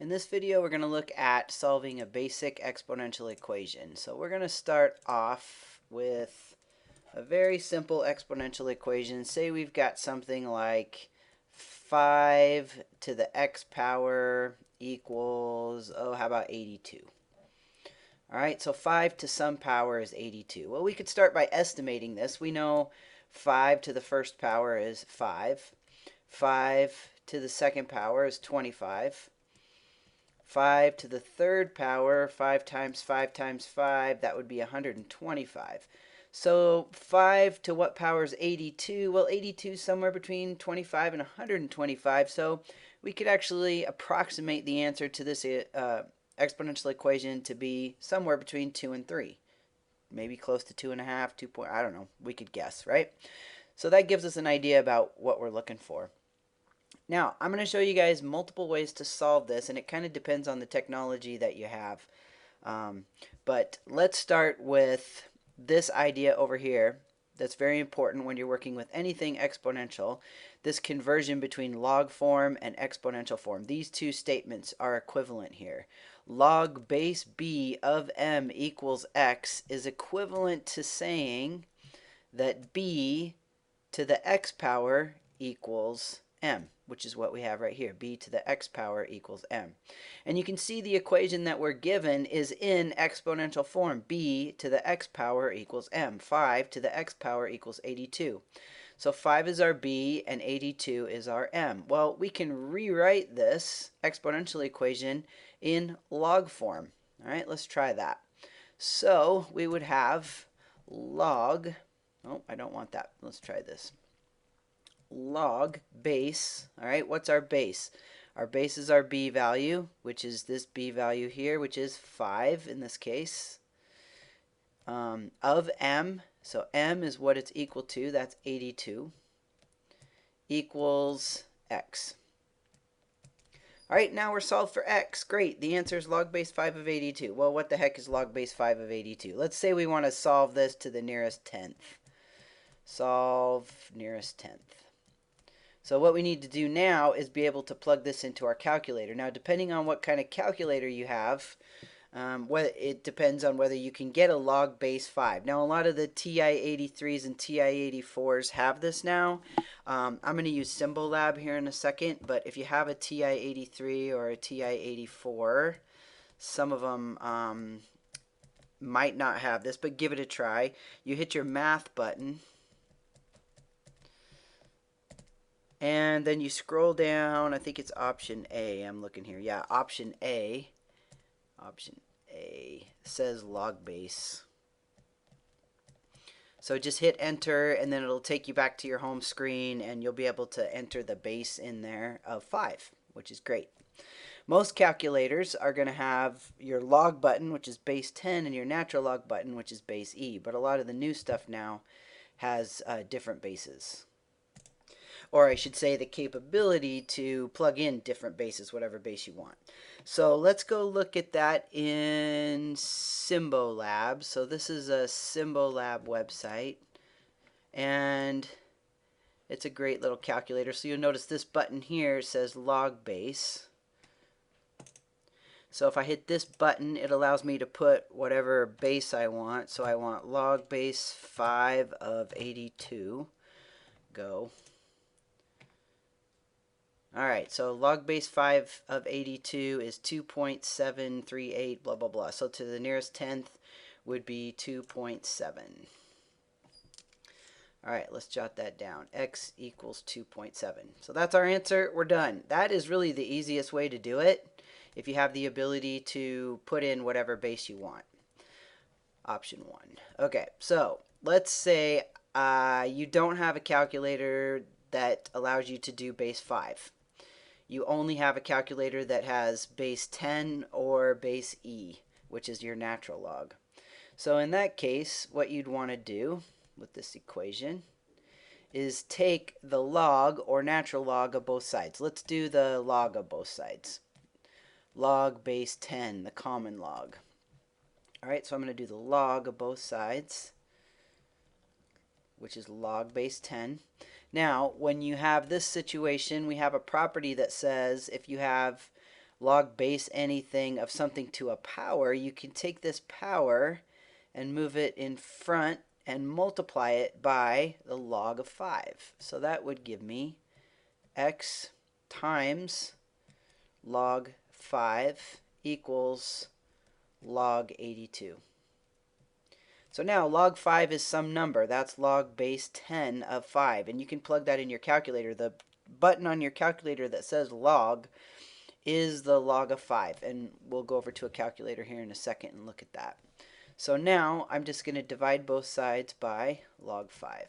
In this video, we're going to look at solving a basic exponential equation. So we're going to start off with a very simple exponential equation. Say we've got something like 5 to the x power equals, how about 82? All right, so 5 to some power is 82. Well, we could start by estimating this. We know 5 to the first power is 5. 5 to the second power is 25. 5 to the third power, 5 times 5 times 5, that would be 125. So 5 to what power is 82? Well, 82 is somewhere between 25 and 125, so we could actually approximate the answer to this exponential equation to be somewhere between 2 and 3. Maybe close to 2.5, 2 point, I don't know, we could guess, right? So that gives us an idea about what we're looking for. Now, I'm going to show you guys multiple ways to solve this, and it kind of depends on the technology that you have. But let's start with this idea over here that's very important when you're working with anything exponential, this conversion between log form and exponential form. These two statements are equivalent here. Log base b of m equals x is equivalent to saying that b to the x power equals m, which is what we have right here. B to the x power equals m. And you can see the equation that we're given is in exponential form. B to the x power equals m. 5 to the x power equals 82. So 5 is our b and 82 is our m. Well, we can rewrite this exponential equation in log form. All right, let's try that. So we would have log, oh, I don't want that. Let's try this. Log base, all right, what's our base? Our base is our b value, which is this b value here, which is 5 in this case, of m, so m is what it's equal to, that's 82, equals x. All right, now we're solved for x. Great, the answer is log base 5 of 82. Well, what the heck is log base 5 of 82? Let's say we want to solve this to the nearest tenth. Solve nearest tenth. So what we need to do now is be able to plug this into our calculator. Now, depending on what kind of calculator you have, it depends on whether you can get a log base 5. Now, a lot of the TI-83s and TI-84s have this now. I'm going to use Symbolab here in a second, but if you have a TI-83 or a TI-84, some of them might not have this, but give it a try. You hit your math button, and then you scroll down. I think it's option A. I'm looking here. Yeah, option A. Option A says log base. So just hit enter, and then it'll take you back to your home screen, and you'll be able to enter the base in there of 5, which is great. Most calculators are going to have your log button, which is base 10, and your natural log button, which is base E. But a lot of the new stuff now has different bases. Or I should say the capability to plug in different bases, whatever base you want. So let's go look at that in Symbolab. So this is a Symbolab website, and it's a great little calculator. So you'll notice this button here says log base. So if I hit this button, it allows me to put whatever base I want. So I want log base 5 of 82. Go. Alright, so log base 5 of 82 is 2.738, blah, blah, blah. So to the nearest tenth would be 2.7. Alright, let's jot that down. X equals 2.7. So that's our answer. We're done. That is really the easiest way to do it if you have the ability to put in whatever base you want. Option 1. Okay, so let's say you don't have a calculator that allows you to do base 5. You only have a calculator that has base 10 or base E, which is your natural log. So in that case, what you'd want to do with this equation is take the log or natural log of both sides. Let's do the log of both sides. Log base 10, the common log. Alright, so I'm going to do the log of both sides, which is log base 10. Now, when you have this situation, we have a property that says if you have log base anything of something to a power, you can take this power and move it in front and multiply it by the log of 5. So that would give me x times log 5 equals log 82. So now log 5 is some number. That's log base 10 of 5. And you can plug that in your calculator. The button on your calculator that says log is the log of 5. And we'll go over to a calculator here in a second and look at that. So now I'm just going to divide both sides by log 5.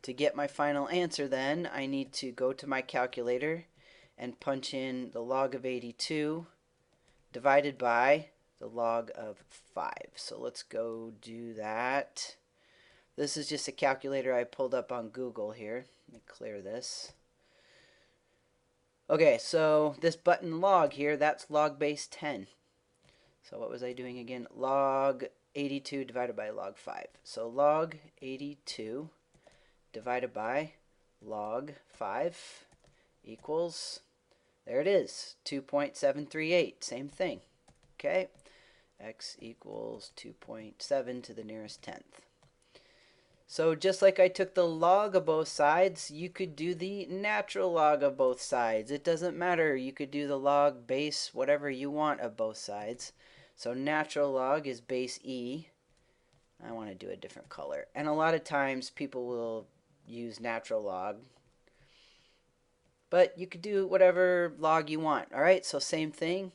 To get my final answer then, I need to go to my calculator and punch in the log of 82 divided by the log of 5. So let's go do that. This is just a calculator I pulled up on Google here. Let me clear this. Okay, so this button log here, that's log base 10. So what was I doing again? Log 82 divided by log 5. So log 82 divided by log 5 equals, there it is, 2.738. Same thing. Okay, x equals 2.7 to the nearest tenth. So just like I took the log of both sides, you could do the natural log of both sides. It doesn't matter. You could do the log base, whatever you want of both sides. So natural log is base e. I want to do a different color. And a lot of times people will use natural log. But you could do whatever log you want. All right, so same thing.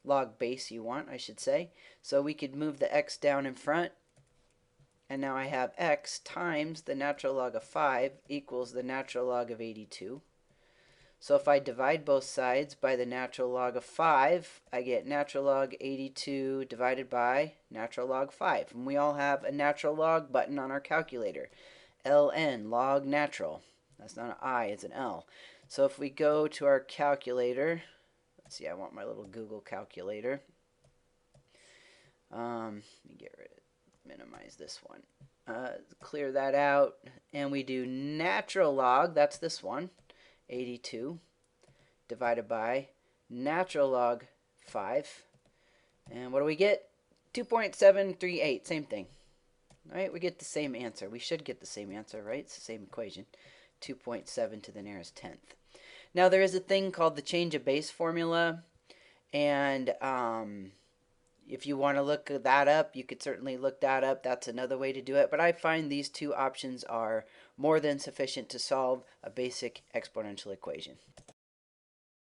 Log base you want, I should say. So we could move the x down in front. And now I have x times the natural log of 5 equals the natural log of 82. So if I divide both sides by the natural log of 5, I get natural log 82 divided by natural log 5. And we all have a natural log button on our calculator. ln, log natural. That's not an I, it's an L. So if we go to our calculator, let's see, I want my little Google calculator. Let me get rid of it. Minimize this one. Clear that out. And we do natural log, that's this one, 82, divided by natural log 5. And what do we get? 2.738, same thing. All right, we get the same answer. We should get the same answer, right? It's the same equation. 2.7 to the nearest tenth. Now there is a thing called the change of base formula, and if you want to look that up, you could certainly look that up. That's another way to do it, but I find these two options are more than sufficient to solve a basic exponential equation.